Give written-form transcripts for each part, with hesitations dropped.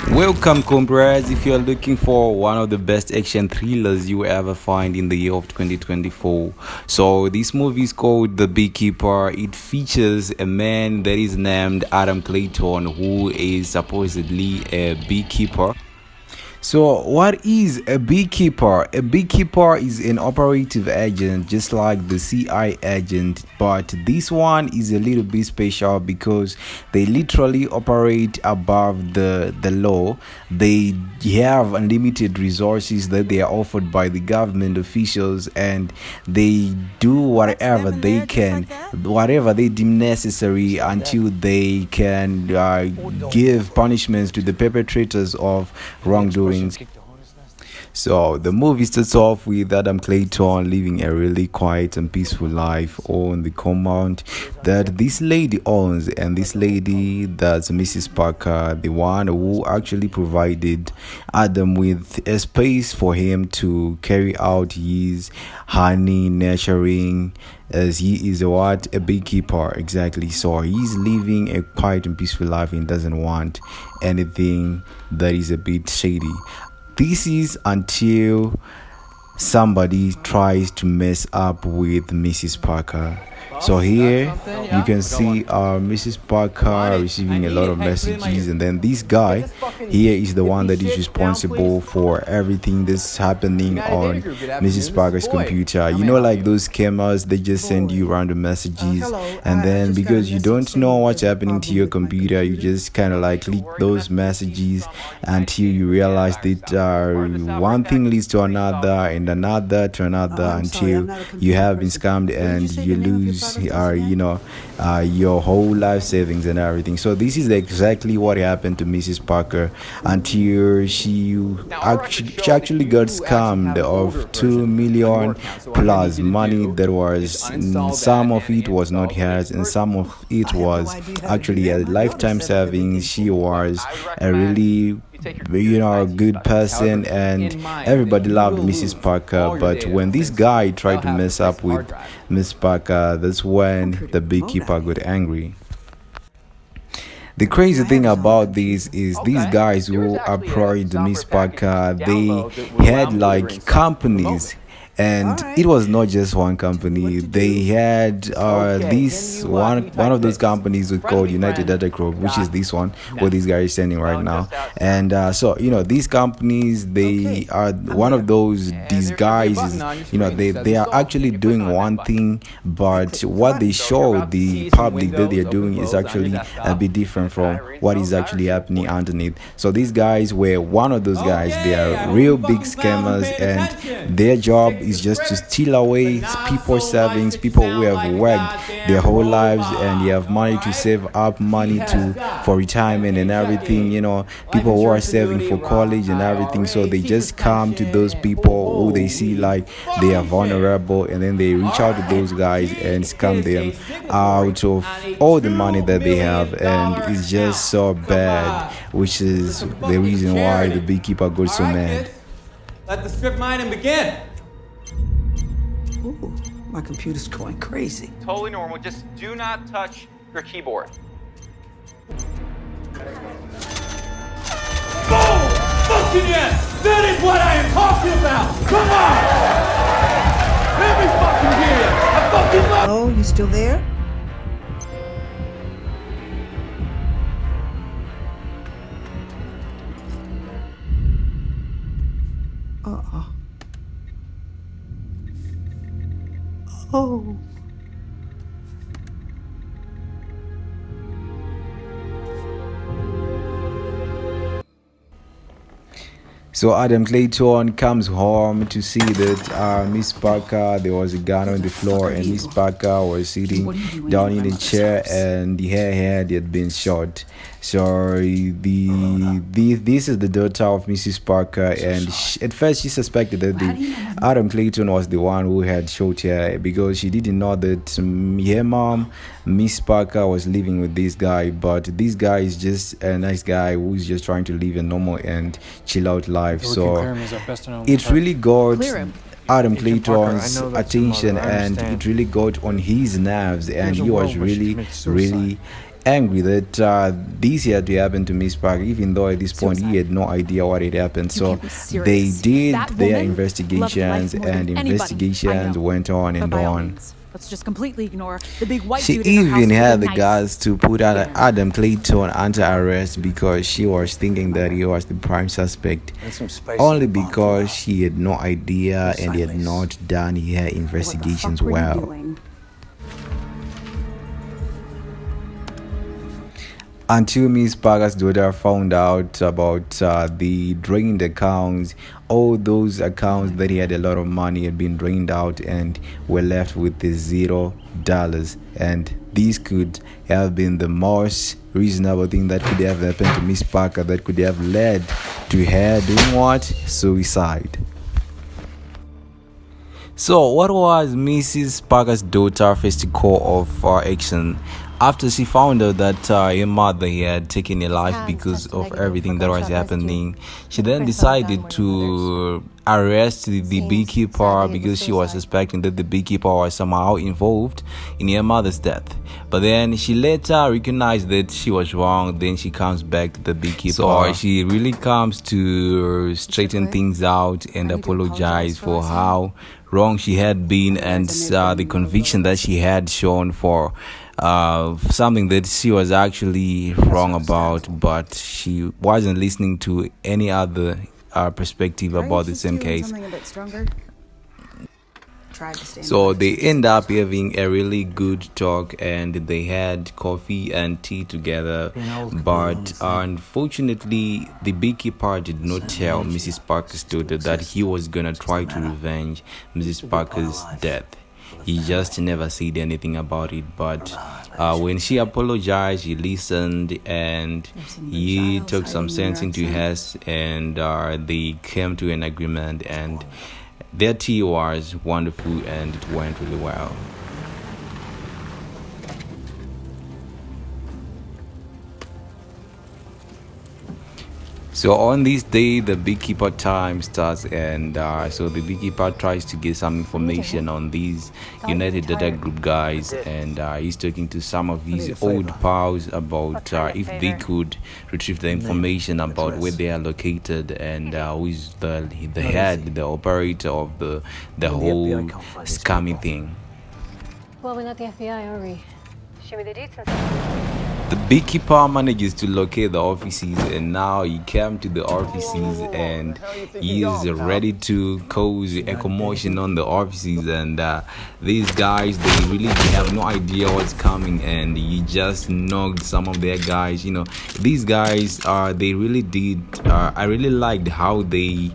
Welcome, comrades. If you're looking for one of the best action thrillers you will ever find in the year of 2024, so this movie is called The Beekeeper. It features a man that is named Adam Clayton, who is supposedly a beekeeper. So, what is a beekeeper? A beekeeper is an operative agent, just like the CI agent, but this one is a little bit special because they literally operate above the law. They have unlimited resources that they are offered by the government officials, and they do whatever they can, whatever they deem necessary, until they can give punishments to the perpetrators of wrongdoing. So the movie starts off with Adam Clayton living a really quiet and peaceful life on the compound that this lady owns, and this lady, that's Mrs. Parker, the one who actually provided Adam with a space for him to carry out his honey nurturing, as he is a beekeeper exactly. So he's living a quiet and peaceful life and doesn't want anything that is a bit shady. This is until somebody tries to mess up with Mrs. Parker. So here you can see Mrs. Parker receiving a lot of messages, and then this guy here is the one that is responsible for everything that's happening on Mrs. Parker's computer. You know, like those scammers, they just send you random messages, and then because you don't know what's happening to your computer, you just kind of like click those messages until you realize that one thing leads to another and another to another, until you have been scammed and you lose your whole life savings and everything. So this is exactly what happened to Mrs. Parker, until she actually got scammed of 2 million plus money that was, some of it was not hers and some of it was actually a lifetime savings. She was a really a good person, and everybody loved Mrs. Parker. But when this guy tried to mess up with Miss Parker, that's when the beekeeper got angry. The crazy thing about this is these guys who approached Miss Parker, they had like companies. And it was not just one company. They had this one of those companies was called United Data Group, which is this one where this guy is standing right now. And so these companies, they are one of those disguises. They are actually doing one thing, but what they show the public that they are doing is actually a bit different from what is actually happening underneath. So these guys were one of those guys. They are real big scammers, and their job is just to steal away people's savings, people who have worked their whole lives and you have money to save up money for retirement and everything, people who are saving for college and everything. So they just come to those people who they see like they are vulnerable, and then they reach out to those guys and scam them out of all the money that they have, and it's just so bad, which is the reason why the beekeeper got so mad. Let the strip mining begin. Ooh, my computer's going crazy. Totally normal. Just do not touch your keyboard. Boom! Fucking yes! That is what I am talking about! Come on! Let me fucking hear you! I fucking love. Oh, you still there? Oh. So Adam Clayton comes home to see that Miss Parker, there was a gun on the floor, and Miss Parker was sitting down in a chair, and her head had been shot. So this is the daughter of Mrs. Parker, and at first she suspected that Adam Clayton was the one who had shot her, because she didn't know that her mom, Miss Parker, was living with this guy. But this guy is just a nice guy who's just trying to live a normal and chill out life. So it really got Adam Clayton's attention, and it really got on his nerves, and he was really angry that this had to happen to Miss Parker, even though at this point he had no idea what had happened. So they did their investigations, and investigations went on and on. Let's just completely ignore the big white She dude in her house even with had a the knife. guts to put Adam Clayton under arrest because she was thinking that he was the prime suspect, only because she had no idea and he had not done her investigations well. Until Miss Parker's daughter found out about the drained accounts, all those accounts that he had a lot of money had been drained out and were left with the $0. And this could have been the most reasonable thing that could have happened to Miss Parker, that could have led to her doing what? Suicide. So what was Mrs. Parker's daughter's first call of action? After she found out that her mother had taken her life because of everything that was happening, she then decided to arrest the beekeeper because she was suspecting that the beekeeper was somehow involved in her mother's death. But then she later recognized that she was wrong. Then she comes back to the beekeeper. So she really comes to straighten things out and apologize for how wrong she had been, and the conviction that she had shown for something that she was actually wrong about, but she wasn't listening to any other perspective about the same case. So they end up having a really good talk, and they had coffee and tea together. But unfortunately, the beekeeper did not tell Mrs. Parker's daughter that he was gonna try to revenge Mrs. Parker's death. He just never said anything about it. But when she apologized, he listened and he took some sense into his, and they came to an agreement, and their tea was wonderful and it went really well. So on this day, the beekeeper time starts, and so the beekeeper tries to get some information on these United Data Group guys, and he's talking to some of his old pals about if they could retrieve the information about where they are located, and who is the head, the operator of the whole scamming thing. Well, we're not the FBI, are we? Show me the details. The beekeeper manages to locate the offices, and now he came to the offices and he is ready to cause a commotion on the offices, and these guys, they really have no idea what's coming, and he just knocked some of their guys. You know, these guys they really did I really liked how they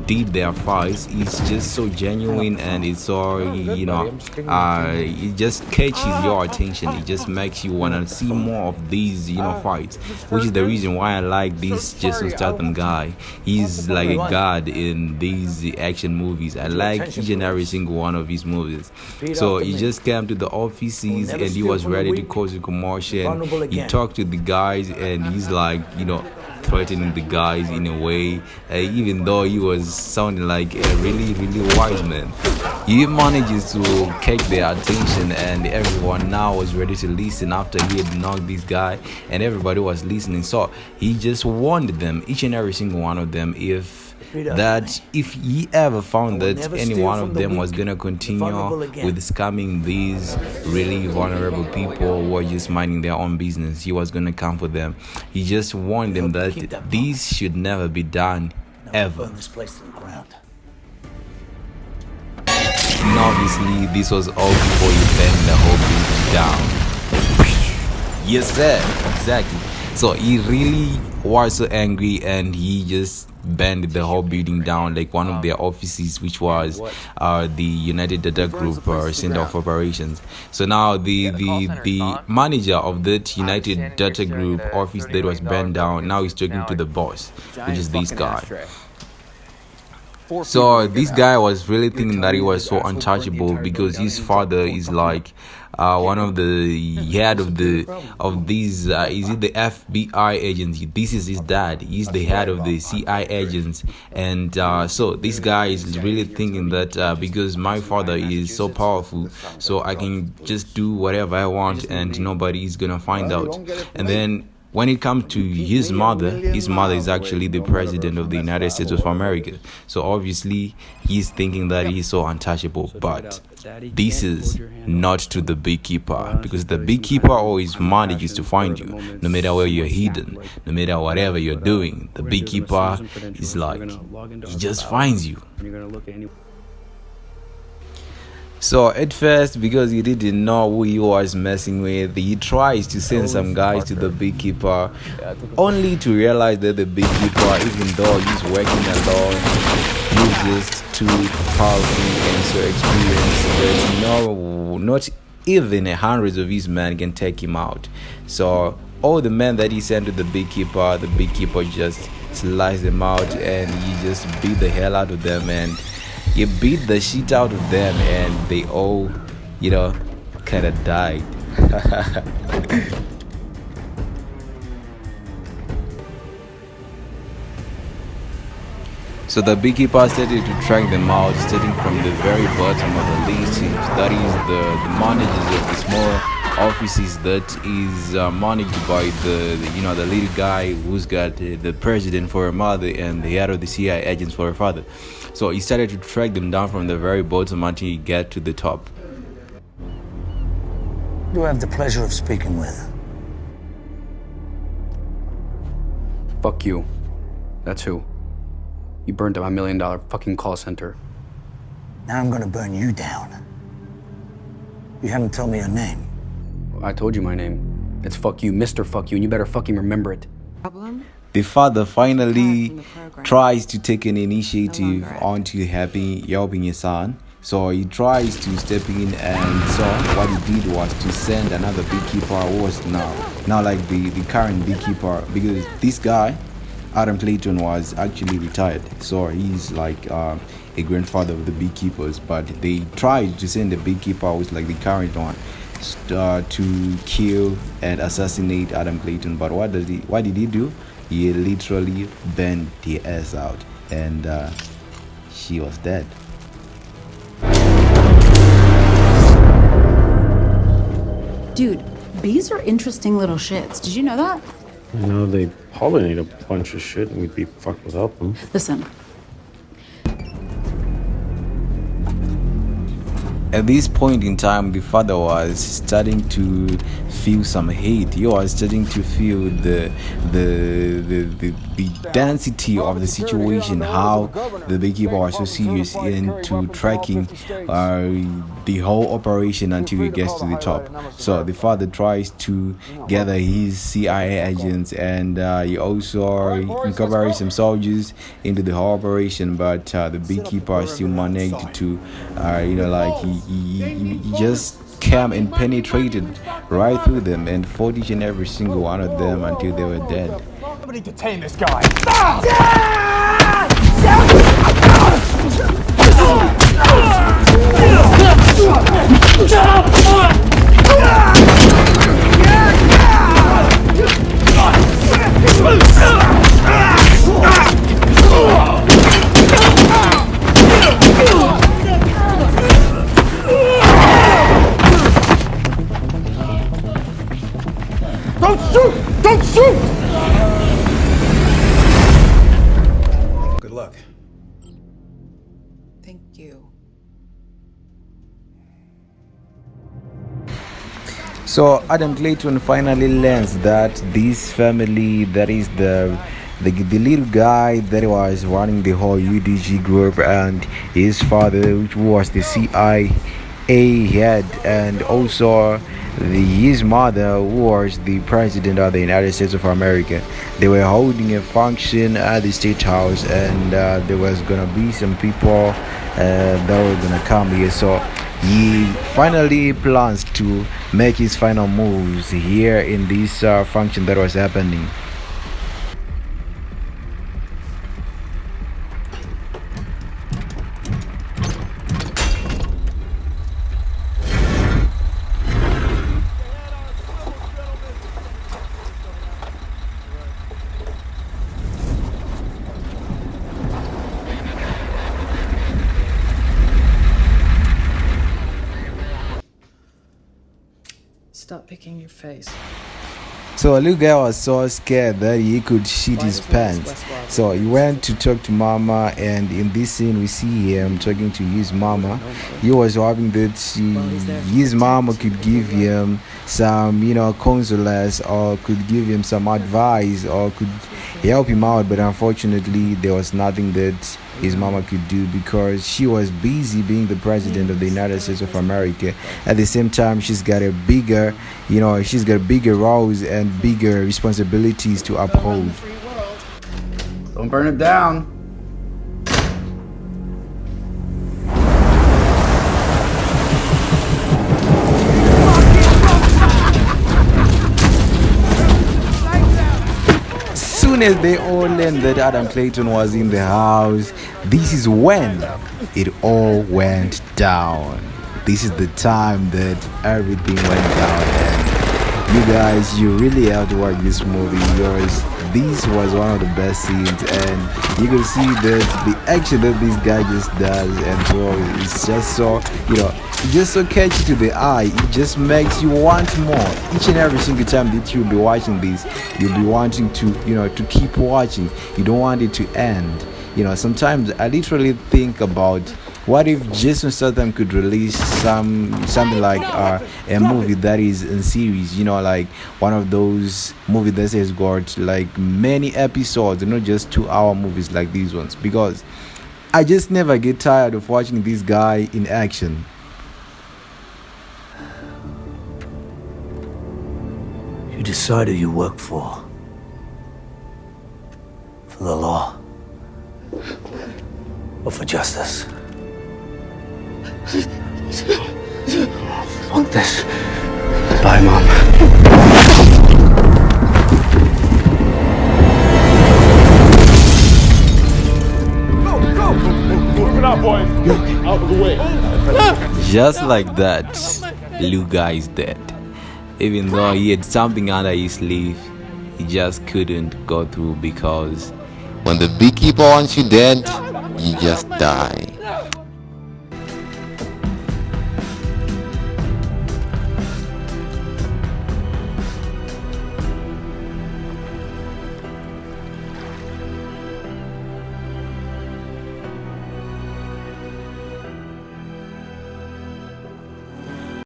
did their fights. It's just so genuine, and it's so it just catches your attention. It just makes you want to see more of these fights, which is the reason why I like this Jason Statham guy. He's like a god in these action movies. I like each and every single one of his movies. So he just came to the offices and he was ready to cause a commotion. He talked to the guys and he's like threatening the guys in a way, even though he was sounding like a really wise man. He manages to catch their attention, and everyone now was ready to listen after he had knocked this guy, and everybody was listening. So he just warned them, each and every single one of them, if he ever found that any one of them was gonna continue with scamming these really vulnerable people who are just minding their own business, he was gonna come for them. He just warned them that this should never be done ever. And obviously this was all before he burned the whole building down. Yes sir, exactly. So he really was so angry, and he just burned the whole building down, like one of their offices, which was the United Data Group Center of Operations. So now the manager of that United Data Group office that was burned down, now he's talking to the boss, which is this guy. So this guy was really thinking that he was so untouchable because his father is like one of the head of these is it the FBI agency. This is his dad. He's the head of the CIA agents, and so this guy is really thinking that because my father is so powerful, so I can just do whatever I want and nobody is gonna find out. And then when it comes to his mother is actually the president of the United States of America. So obviously he's thinking that he's so untouchable, but this is not to the beekeeper, because the beekeeper always manages to find you, no matter where you're hidden, no matter whatever you're doing. The beekeeper is like, he just finds you. So at first, because he didn't know who he was messing with, he tries to send some guys to the beekeeper, only to realize that the beekeeper, even though he's working alone, he's just too powerful and so experienced. There's not even hundreds of his men can take him out. So all the men that he sent to the beekeeper just sliced them out, and he just beat the hell out of them, and he beat the shit out of them, and they all, kind of died. So the beekeeper started to track them out, starting from the very bottom of the list. That is the managers of the small offices that is managed by the little guy who's got the president for a mother and the head of the CIA agents for a father. So he started to track them down from the very bottom until he get to the top. Do I have the pleasure of speaking with? Fuck you. That's who. You burned up my $1 million fucking call center. Now I'm gonna burn you down. You haven't told me your name. I told you my name. It's fuck you, Mr. Fuck you, and you better fucking remember it. The father finally tries to take an initiative onto helping his son. So he tries to step in, and so what he did was to send another beekeeper who was now like the current beekeeper, because this guy, Adam Clayton, was actually retired. So he's like a grandfather of the beekeepers, but they tried to send the beekeeper who's like the current one to kill and assassinate Adam Clayton. But what did he do? He literally burned the ass out, and she was dead. Dude, bees are interesting little shits. Did you know that? I know they pollinate a bunch of shit, and we'd be fucked without them. Listen. At this point in time, the father was starting to feel some hate. He was starting to feel the density of the situation, how the beekeeper was so serious into tracking the whole operation until he gets to the top. So the father tries to gather his CIA agents, and he also incorporates some soldiers into the whole operation, but the beekeeper still managed to he just came and penetrated right through them and fought each and every single one of them until they were dead. Somebody detain this guy. Don't shoot! Don't shoot! Good luck. Thank you. So Adam Clayton finally learns that this family, that is the little guy that was running the whole UDG group, and his father, which was the CIA head, and also his mother, who was the president of the United States of America. They were holding a function at the State House, and there was gonna be some people that were gonna come here. So he finally plans to make his final moves here in this function that was happening. stop picking your face. So a little guy was so scared that he could shit his pants. So he went to talk to mama, and in this scene we see him talking to his mama. He was hoping that his mama could give him some, consolence, or could give him some advice, or could help him out. But unfortunately, there was nothing that his mama could do, because she was busy being the president of the United States of America. At the same time, she's got a bigger roles and bigger responsibilities to uphold. Don't burn it down. Soon as they all learned that Adam Clayton was in the house, this is when it all went down. This is the time that everything went down, and you guys, you really have to watch this movie, because this was one of the best scenes, and you can see that the action that this guy just does and throws is just so, just so catchy to the eye. It just makes you want more. Each and every single time that you'll be watching this, you'll be wanting to, to keep watching. You don't want it to end. Sometimes I literally think about, what if Jason Statham could release something like a movie that is in series, like one of those movies that has got like many episodes, not just 2-hour movies like these ones, because I just never get tired of watching this guy in action. You decided you work for the law, or for justice. Fuck this. Bye, Mom. Go! Moving out, boys. Out of the way. Just like that, Luga is dead. Even though he had something under his sleeve, he just couldn't go through, because when the beekeeper wants you dead, you just die.